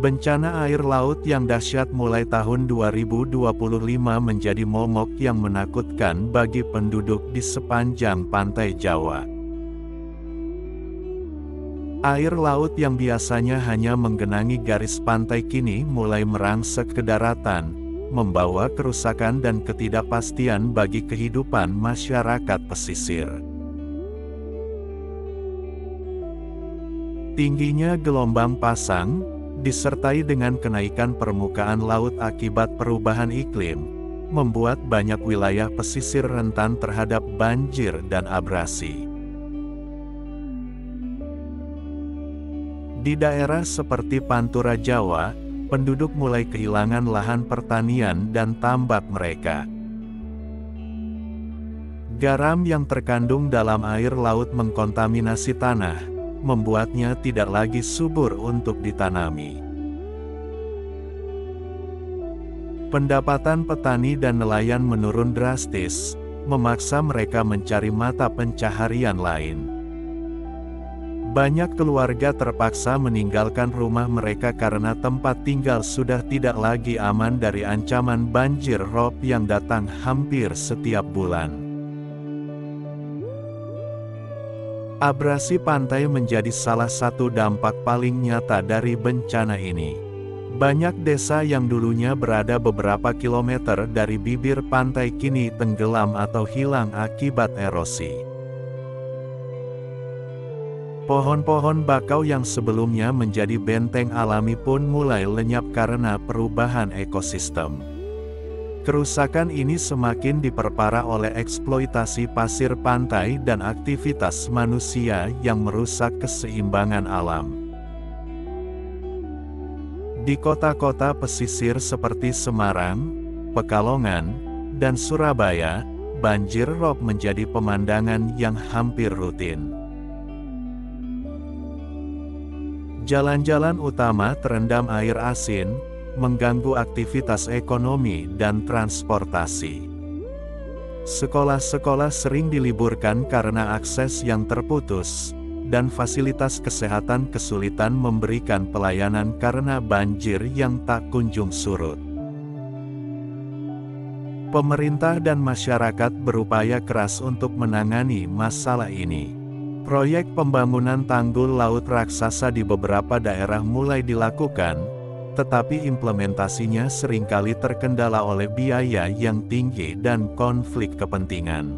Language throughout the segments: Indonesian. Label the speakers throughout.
Speaker 1: Bencana air laut yang dahsyat mulai tahun 2025 menjadi momok yang menakutkan bagi penduduk di sepanjang pantai Jawa. Air laut yang biasanya hanya menggenangi garis pantai kini mulai merangsek ke daratan, membawa kerusakan dan ketidakpastian bagi kehidupan masyarakat pesisir. Tingginya gelombang pasang, disertai dengan kenaikan permukaan laut akibat perubahan iklim, membuat banyak wilayah pesisir rentan terhadap banjir dan abrasi. Di daerah seperti Pantura Jawa, penduduk mulai kehilangan lahan pertanian dan tambak mereka. Garam yang terkandung dalam air laut mengkontaminasi tanah, membuatnya tidak lagi subur untuk ditanami. Pendapatan petani dan nelayan menurun drastis, memaksa mereka mencari mata pencaharian lain. Banyak keluarga terpaksa meninggalkan rumah mereka karena tempat tinggal sudah tidak lagi aman dari ancaman banjir rob yang datang hampir setiap bulan. Abrasi pantai menjadi salah satu dampak paling nyata dari bencana ini. Banyak desa yang dulunya berada beberapa kilometer dari bibir pantai kini tenggelam atau hilang akibat erosi. Pohon-pohon bakau yang sebelumnya menjadi benteng alami pun mulai lenyap karena perubahan ekosistem. Kerusakan ini semakin diperparah oleh eksploitasi pasir pantai dan aktivitas manusia yang merusak keseimbangan alam. Di kota-kota pesisir seperti Semarang, Pekalongan, dan Surabaya, banjir rob menjadi pemandangan yang hampir rutin. Jalan-jalan utama terendam air asin, mengganggu aktivitas ekonomi dan transportasi. Sekolah-sekolah sering diliburkan karena akses yang terputus, dan fasilitas kesehatan kesulitan memberikan pelayanan karena banjir yang tak kunjung surut. Pemerintah dan masyarakat berupaya keras untuk menangani masalah ini. Proyek pembangunan tanggul laut raksasa di beberapa daerah mulai dilakukan, tetapi implementasinya seringkali terkendala oleh biaya yang tinggi dan konflik kepentingan.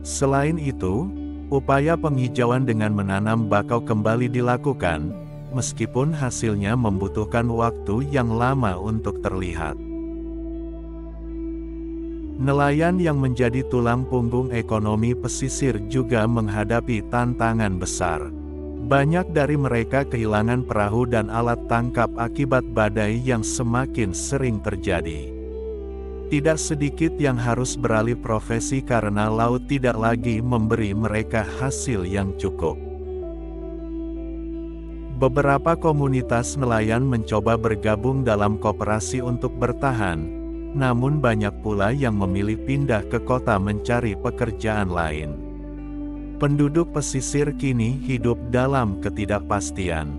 Speaker 1: Selain itu, upaya penghijauan dengan menanam bakau kembali dilakukan, meskipun hasilnya membutuhkan waktu yang lama untuk terlihat. Nelayan yang menjadi tulang punggung ekonomi pesisir juga menghadapi tantangan besar. Banyak dari mereka kehilangan perahu dan alat tangkap akibat badai yang semakin sering terjadi. Tidak sedikit yang harus beralih profesi karena laut tidak lagi memberi mereka hasil yang cukup. Beberapa komunitas nelayan mencoba bergabung dalam koperasi untuk bertahan, namun banyak pula yang memilih pindah ke kota mencari pekerjaan lain. Penduduk pesisir kini hidup dalam ketidakpastian.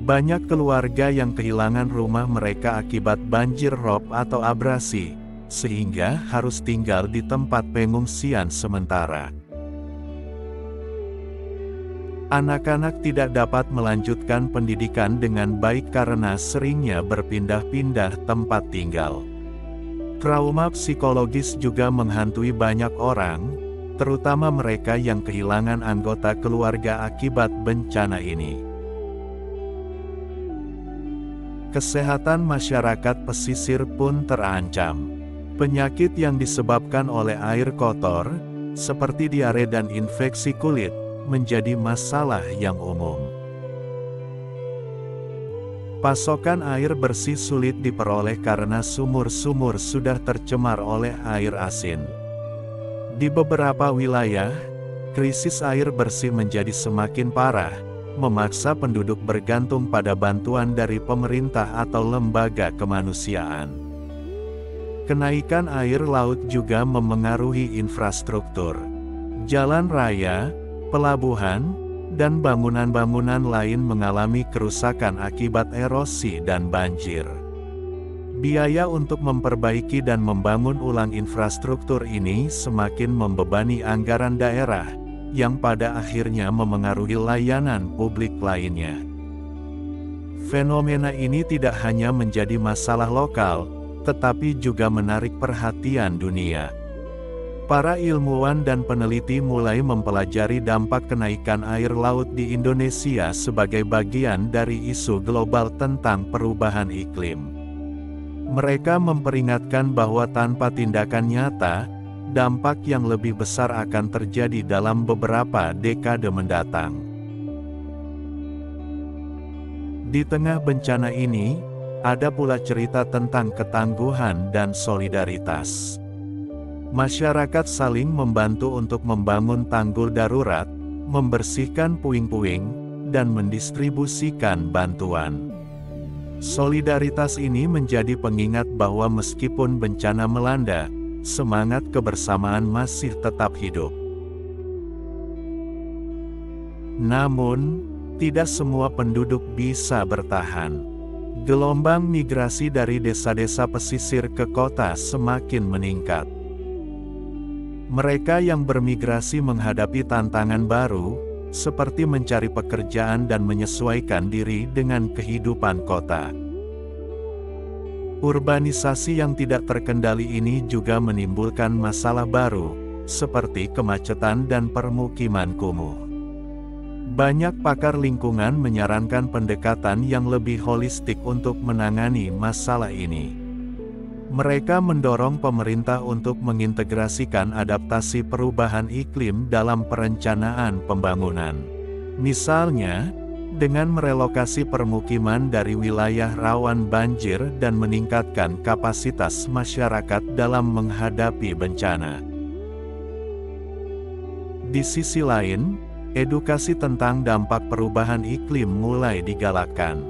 Speaker 1: Banyak keluarga yang kehilangan rumah mereka akibat banjir rob atau abrasi, sehingga harus tinggal di tempat pengungsian sementara. Anak-anak tidak dapat melanjutkan pendidikan dengan baik karena seringnya berpindah-pindah tempat tinggal. Trauma psikologis juga menghantui banyak orang, terutama mereka yang kehilangan anggota keluarga akibat bencana ini. Kesehatan masyarakat pesisir pun terancam. Penyakit yang disebabkan oleh air kotor, seperti diare dan infeksi kulit, menjadi masalah yang umum. Pasokan air bersih sulit diperoleh karena sumur-sumur sudah tercemar oleh air asin. Di beberapa wilayah, krisis air bersih menjadi semakin parah, memaksa penduduk bergantung pada bantuan dari pemerintah atau lembaga kemanusiaan. Kenaikan air laut juga memengaruhi infrastruktur. Jalan raya, pelabuhan, dan bangunan-bangunan lain mengalami kerusakan akibat erosi dan banjir. Biaya untuk memperbaiki dan membangun ulang infrastruktur ini semakin membebani anggaran daerah, yang pada akhirnya memengaruhi layanan publik lainnya. Fenomena ini tidak hanya menjadi masalah lokal, tetapi juga menarik perhatian dunia. Para ilmuwan dan peneliti mulai mempelajari dampak kenaikan air laut di Indonesia sebagai bagian dari isu global tentang perubahan iklim. Mereka memperingatkan bahwa tanpa tindakan nyata, dampak yang lebih besar akan terjadi dalam beberapa dekade mendatang. Di tengah bencana ini, ada pula cerita tentang ketangguhan dan solidaritas. Masyarakat saling membantu untuk membangun tanggul darurat, membersihkan puing-puing, dan mendistribusikan bantuan. Solidaritas ini menjadi pengingat bahwa meskipun bencana melanda, semangat kebersamaan masih tetap hidup. Namun, tidak semua penduduk bisa bertahan. Gelombang migrasi dari desa-desa pesisir ke kota semakin meningkat. Mereka yang bermigrasi menghadapi tantangan baru, seperti mencari pekerjaan dan menyesuaikan diri dengan kehidupan kota. Urbanisasi yang tidak terkendali ini juga menimbulkan masalah baru, seperti kemacetan dan permukiman kumuh. Banyak pakar lingkungan menyarankan pendekatan yang lebih holistik untuk menangani masalah ini. Mereka mendorong pemerintah untuk mengintegrasikan adaptasi perubahan iklim dalam perencanaan pembangunan. Misalnya, dengan merelokasi permukiman dari wilayah rawan banjir dan meningkatkan kapasitas masyarakat dalam menghadapi bencana. Di sisi lain, edukasi tentang dampak perubahan iklim mulai digalakkan.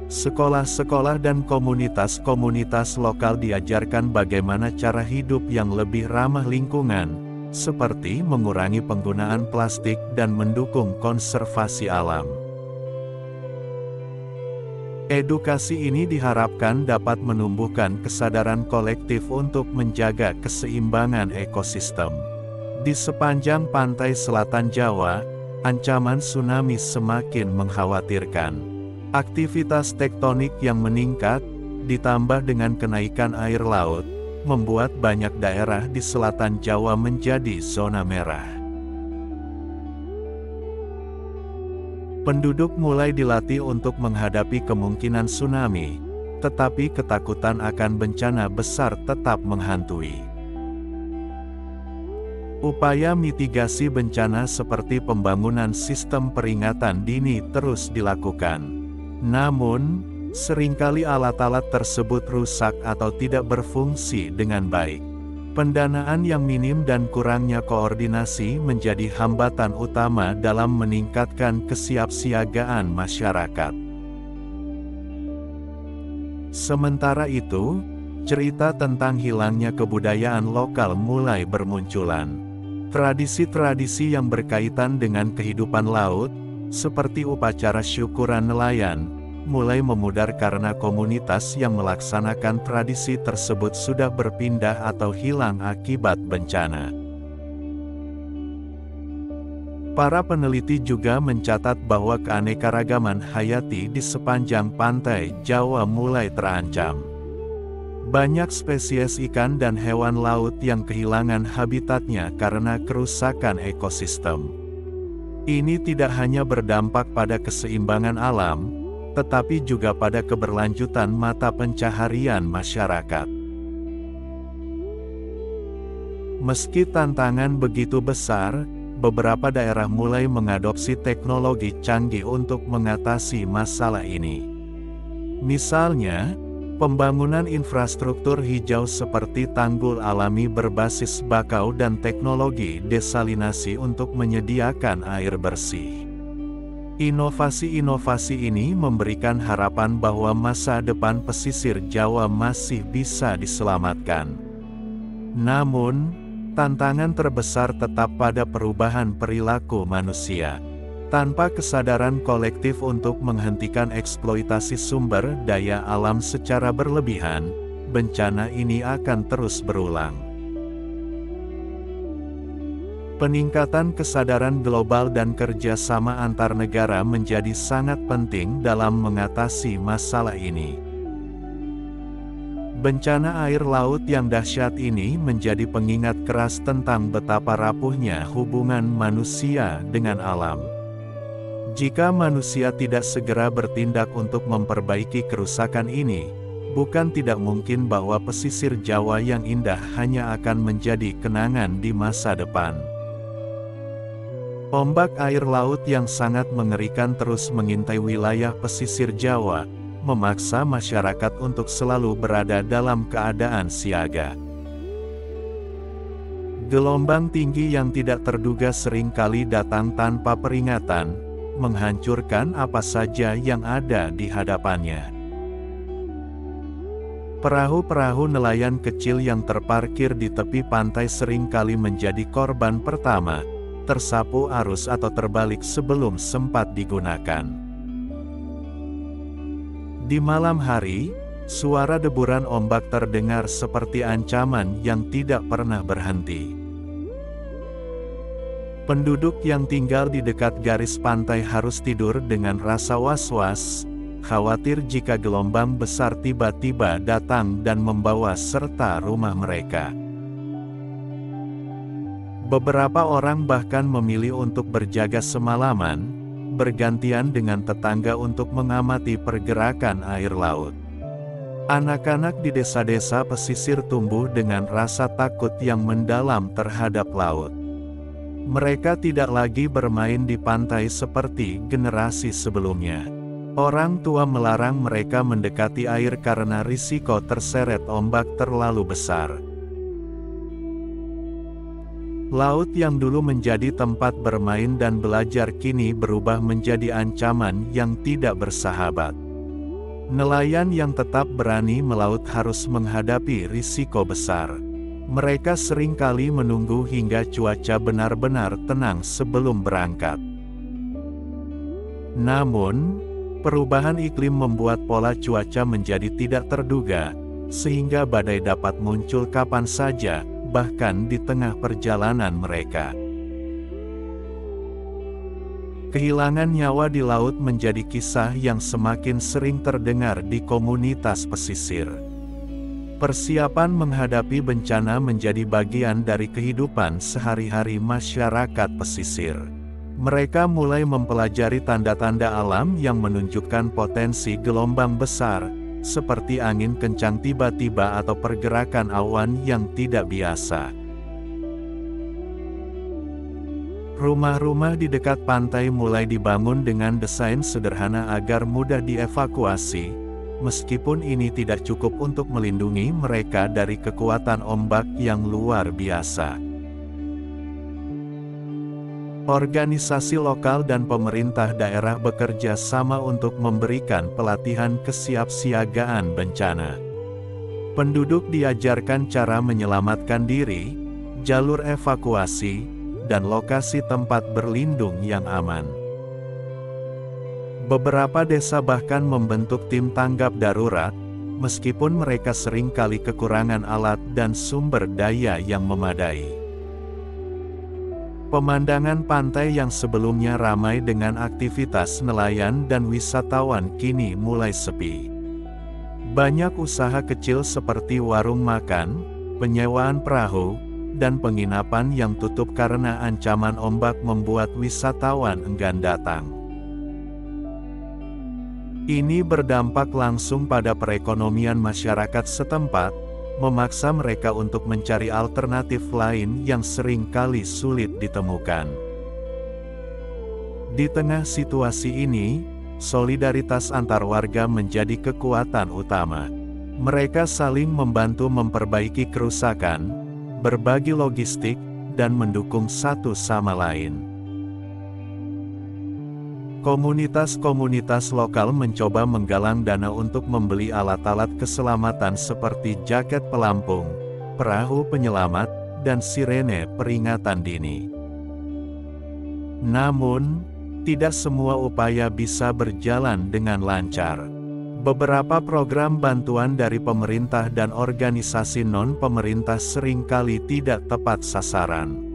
Speaker 1: Sekolah-sekolah dan komunitas-komunitas lokal diajarkan bagaimana cara hidup yang lebih ramah lingkungan, seperti mengurangi penggunaan plastik dan mendukung konservasi alam. Edukasi ini diharapkan dapat menumbuhkan kesadaran kolektif untuk menjaga keseimbangan ekosistem. Di sepanjang pantai selatan Jawa, ancaman tsunami semakin mengkhawatirkan. Aktivitas tektonik yang meningkat, ditambah dengan kenaikan air laut, membuat banyak daerah di selatan Jawa menjadi zona merah. Penduduk mulai dilatih untuk menghadapi kemungkinan tsunami, tetapi ketakutan akan bencana besar tetap menghantui. Upaya mitigasi bencana seperti pembangunan sistem peringatan dini terus dilakukan. Namun, seringkali alat-alat tersebut rusak atau tidak berfungsi dengan baik. Pendanaan yang minim dan kurangnya koordinasi menjadi hambatan utama dalam meningkatkan kesiapsiagaan masyarakat. Sementara itu, cerita tentang hilangnya kebudayaan lokal mulai bermunculan. Tradisi-tradisi yang berkaitan dengan kehidupan laut, seperti upacara syukuran nelayan, mulai memudar karena komunitas yang melaksanakan tradisi tersebut sudah berpindah atau hilang akibat bencana. Para peneliti juga mencatat bahwa keanekaragaman hayati di sepanjang pantai Jawa mulai terancam. Banyak spesies ikan dan hewan laut yang kehilangan habitatnya karena kerusakan ekosistem. Ini tidak hanya berdampak pada keseimbangan alam, tetapi juga pada keberlanjutan mata pencaharian masyarakat. Meski tantangan begitu besar, beberapa daerah mulai mengadopsi teknologi canggih untuk mengatasi masalah ini. Misalnya, pembangunan infrastruktur hijau seperti tanggul alami berbasis bakau dan teknologi desalinasi untuk menyediakan air bersih. Inovasi-inovasi ini memberikan harapan bahwa masa depan pesisir Jawa masih bisa diselamatkan. Namun, tantangan terbesar tetap pada perubahan perilaku manusia. Tanpa kesadaran kolektif untuk menghentikan eksploitasi sumber daya alam secara berlebihan, bencana ini akan terus berulang. Peningkatan kesadaran global dan kerjasama antar negara menjadi sangat penting dalam mengatasi masalah ini. Bencana air laut yang dahsyat ini menjadi pengingat keras tentang betapa rapuhnya hubungan manusia dengan alam. Jika manusia tidak segera bertindak untuk memperbaiki kerusakan ini, bukan tidak mungkin bahwa pesisir Jawa yang indah hanya akan menjadi kenangan di masa depan. Ombak air laut yang sangat mengerikan terus mengintai wilayah pesisir Jawa, memaksa masyarakat untuk selalu berada dalam keadaan siaga. Gelombang tinggi yang tidak terduga seringkali datang tanpa peringatan, menghancurkan apa saja yang ada di hadapannya. Perahu-perahu nelayan kecil yang terparkir di tepi pantai seringkali menjadi korban pertama, tersapu arus atau terbalik sebelum sempat digunakan. Di malam hari, suara deburan ombak terdengar seperti ancaman yang tidak pernah berhenti. Penduduk yang tinggal di dekat garis pantai harus tidur dengan rasa was-was, khawatir jika gelombang besar tiba-tiba datang dan membawa serta rumah mereka. Beberapa orang bahkan memilih untuk berjaga semalaman, bergantian dengan tetangga untuk mengamati pergerakan air laut. Anak-anak di desa-desa pesisir tumbuh dengan rasa takut yang mendalam terhadap laut. Mereka tidak lagi bermain di pantai seperti generasi sebelumnya. Orang tua melarang mereka mendekati air karena risiko terseret ombak terlalu besar. Laut yang dulu menjadi tempat bermain dan belajar kini berubah menjadi ancaman yang tidak bersahabat. Nelayan yang tetap berani melaut harus menghadapi risiko besar. Mereka seringkali menunggu hingga cuaca benar-benar tenang sebelum berangkat. Namun, perubahan iklim membuat pola cuaca menjadi tidak terduga, sehingga badai dapat muncul kapan saja, bahkan di tengah perjalanan mereka. Kehilangan nyawa di laut menjadi kisah yang semakin sering terdengar di komunitas pesisir. Persiapan menghadapi bencana menjadi bagian dari kehidupan sehari-hari masyarakat pesisir. Mereka mulai mempelajari tanda-tanda alam yang menunjukkan potensi gelombang besar, seperti angin kencang tiba-tiba atau pergerakan awan yang tidak biasa. Rumah-rumah di dekat pantai mulai dibangun dengan desain sederhana agar mudah dievakuasi, meskipun ini tidak cukup untuk melindungi mereka dari kekuatan ombak yang luar biasa. Organisasi lokal dan pemerintah daerah bekerja sama untuk memberikan pelatihan kesiapsiagaan bencana. Penduduk diajarkan cara menyelamatkan diri, jalur evakuasi, dan lokasi tempat berlindung yang aman. Beberapa desa bahkan membentuk tim tanggap darurat, meskipun mereka seringkali kekurangan alat dan sumber daya yang memadai. Pemandangan pantai yang sebelumnya ramai dengan aktivitas nelayan dan wisatawan kini mulai sepi. Banyak usaha kecil seperti warung makan, penyewaan perahu, dan penginapan yang tutup karena ancaman ombak membuat wisatawan enggan datang. Ini berdampak langsung pada perekonomian masyarakat setempat, memaksa mereka untuk mencari alternatif lain yang sering kali sulit ditemukan. Di tengah situasi ini, solidaritas antar warga menjadi kekuatan utama. Mereka saling membantu memperbaiki kerusakan, berbagi logistik, dan mendukung satu sama lain. Komunitas-komunitas lokal mencoba menggalang dana untuk membeli alat-alat keselamatan seperti jaket pelampung, perahu penyelamat, dan sirene peringatan dini. Namun, tidak semua upaya bisa berjalan dengan lancar. Beberapa program bantuan dari pemerintah dan organisasi non-pemerintah seringkali tidak tepat sasaran.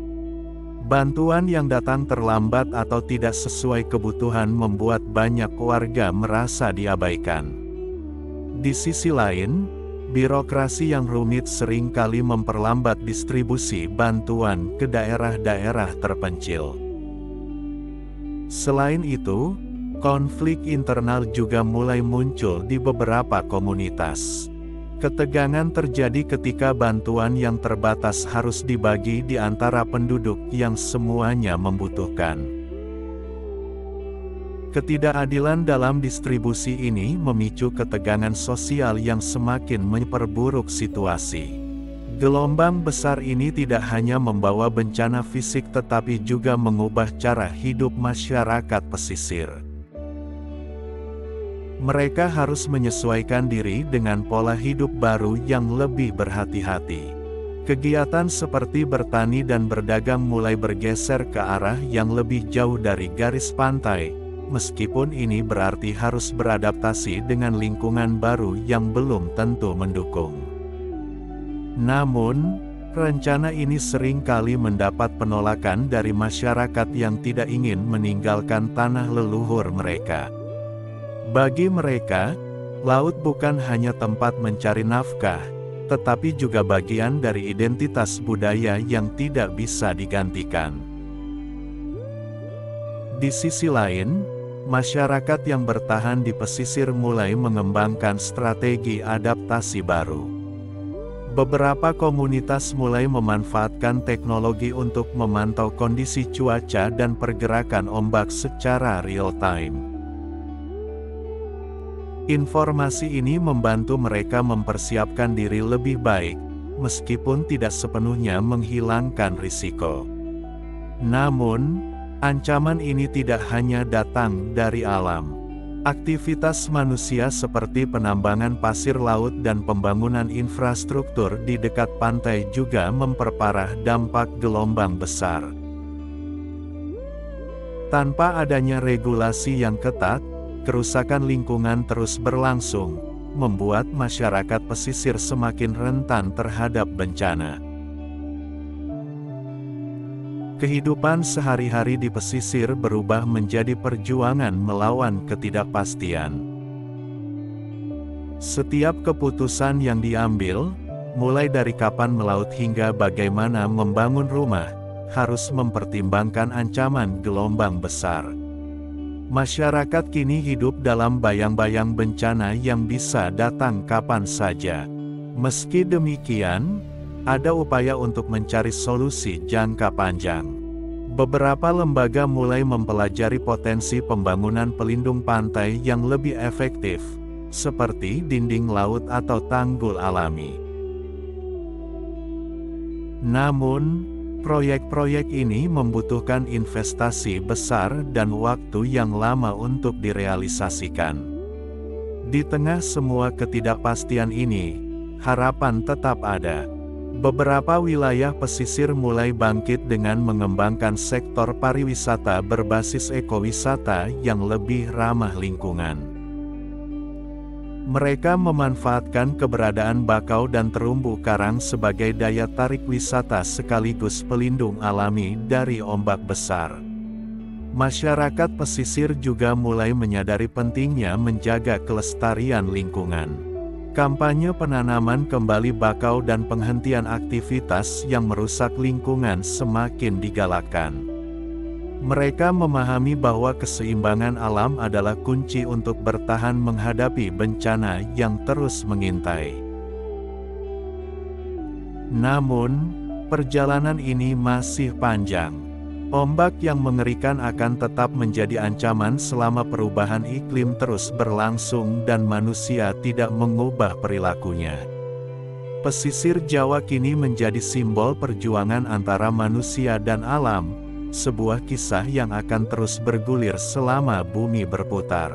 Speaker 1: Bantuan yang datang terlambat atau tidak sesuai kebutuhan membuat banyak warga merasa diabaikan. Di sisi lain, birokrasi yang rumit seringkali memperlambat distribusi bantuan ke daerah-daerah terpencil. Selain itu, konflik internal juga mulai muncul di beberapa komunitas. Ketegangan terjadi ketika bantuan yang terbatas harus dibagi di antara penduduk yang semuanya membutuhkan. Ketidakadilan dalam distribusi ini memicu ketegangan sosial yang semakin memperburuk situasi. Gelombang besar ini tidak hanya membawa bencana fisik tetapi juga mengubah cara hidup masyarakat pesisir. Mereka harus menyesuaikan diri dengan pola hidup baru yang lebih berhati-hati. Kegiatan seperti bertani dan berdagang mulai bergeser ke arah yang lebih jauh dari garis pantai, meskipun ini berarti harus beradaptasi dengan lingkungan baru yang belum tentu mendukung. Namun, rencana ini sering kali mendapat penolakan dari masyarakat yang tidak ingin meninggalkan tanah leluhur mereka. Bagi mereka, laut bukan hanya tempat mencari nafkah, tetapi juga bagian dari identitas budaya yang tidak bisa digantikan. Di sisi lain, masyarakat yang bertahan di pesisir mulai mengembangkan strategi adaptasi baru. Beberapa komunitas mulai memanfaatkan teknologi untuk memantau kondisi cuaca dan pergerakan ombak secara real-time. Informasi ini membantu mereka mempersiapkan diri lebih baik, meskipun tidak sepenuhnya menghilangkan risiko. Namun, ancaman ini tidak hanya datang dari alam. Aktivitas manusia seperti penambangan pasir laut dan pembangunan infrastruktur di dekat pantai juga memperparah dampak gelombang besar. Tanpa adanya regulasi yang ketat, kerusakan lingkungan terus berlangsung, membuat masyarakat pesisir semakin rentan terhadap bencana. Kehidupan sehari-hari di pesisir berubah menjadi perjuangan melawan ketidakpastian. Setiap keputusan yang diambil, mulai dari kapan melaut hingga bagaimana membangun rumah, harus mempertimbangkan ancaman gelombang besar. Masyarakat kini hidup dalam bayang-bayang bencana yang bisa datang kapan saja. Meski demikian, ada upaya untuk mencari solusi jangka panjang. Beberapa lembaga mulai mempelajari potensi pembangunan pelindung pantai yang lebih efektif, seperti dinding laut atau tanggul alami. Namun, proyek-proyek ini membutuhkan investasi besar dan waktu yang lama untuk direalisasikan. Di tengah semua ketidakpastian ini, harapan tetap ada. Beberapa wilayah pesisir mulai bangkit dengan mengembangkan sektor pariwisata berbasis ekowisata yang lebih ramah lingkungan. Mereka memanfaatkan keberadaan bakau dan terumbu karang sebagai daya tarik wisata sekaligus pelindung alami dari ombak besar. Masyarakat pesisir juga mulai menyadari pentingnya menjaga kelestarian lingkungan. Kampanye penanaman kembali bakau dan penghentian aktivitas yang merusak lingkungan semakin digalakkan. Mereka memahami bahwa keseimbangan alam adalah kunci untuk bertahan menghadapi bencana yang terus mengintai. Namun, perjalanan ini masih panjang. Ombak yang mengerikan akan tetap menjadi ancaman selama perubahan iklim terus berlangsung dan manusia tidak mengubah perilakunya. Pesisir Jawa kini menjadi simbol perjuangan antara manusia dan alam, sebuah kisah yang akan terus bergulir selama bumi berputar.